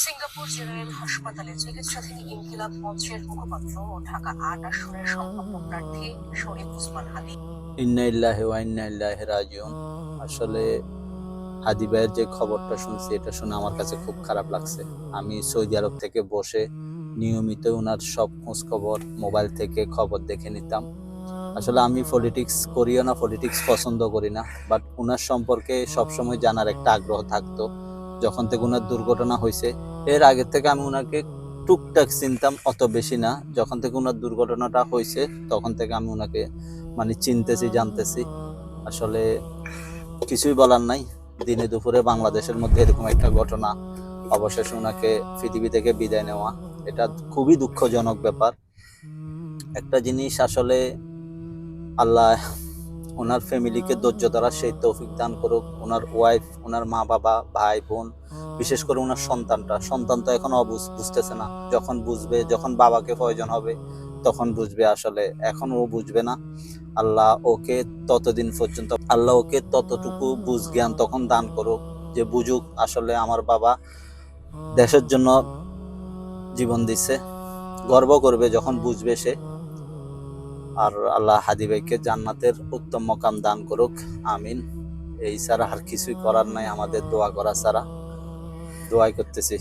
Singapore general হাসপাতালে চিকিৎসাধীন ইনকিলাব মঞ্চের মুখপাত্র ও ঢাকা ৮ আসনের সম্ভাব্য প্রার্থী শরীফ ওসমান হাদী। ইন্না লিল্লাহি ওয়া ইন্না ইলাইহি রাজিউন। আসলে হাদী ভাইয়ের যে খবরটা শুনছি, এটা শুনে আমার কাছে খুব খারাপ লাগছে। আমি সৌদি আরব থেকে বসে নিয়মিত ওনার সব খোঁজ খবর মোবাইল থেকে খবর দেখে নিতাম। আসলে আমি পলিটিক্স করিও না, পলিটিক্স পছন্দ করি না, বাট ওনার সম্পর্কে সবসময় জানার একটা আগ্রহ থাকতো। যখন থেকে ওনার দুর্ঘটনা হয়েছে, এর আগে থেকে আমি ওনাকে টুকটাক চিনতাম, অত বেশি না। যখন থেকে ওনার দুর্ঘটনাটা হয়েছে তখন থেকে আমি ওনাকে চিনতেছি, জানতেছি। আসলে কিছুই বলার নাই। দিনে দুপুরে বাংলাদেশের মধ্যে এরকম একটা ঘটনা, অবশেষে ওনাকে পৃথিবী থেকে বিদায় নেওয়া, এটা খুবই দুঃখজনক ব্যাপার। একটা জিনিস আসলে আল্লাহ ওনার ফ্যামিলিকে ধৈর্য ধরার সেই তৌফিক দান করুক। ওনার ওয়াইফ, ওনার মা বাবা, ভাই বোন, বিশেষ করে ওনার সন্তান তো এখনো বুঝতেছে না। যখন বুঝবে, যখন বাবাকে প্রয়োজন হবে তখন বুঝবে। আসলে এখন ও বুঝবে না। আল্লাহ ওকে ততটুকু বুঝ জ্ঞান তখন দান করুক, যে বুঝুক আসলে আমার বাবা দেশের জন্য জীবন দিচ্ছে। গর্ব করবে যখন বুঝবে সে। আর আল্লাহ হাদী ভাইকে জান্নাতের উত্তম মকাম দান করুক, আমিন। এই ছাড়া আর কিছুই করার নাই আমাদের, দোয়া করা ছাড়া। দোয়াই করতেছি।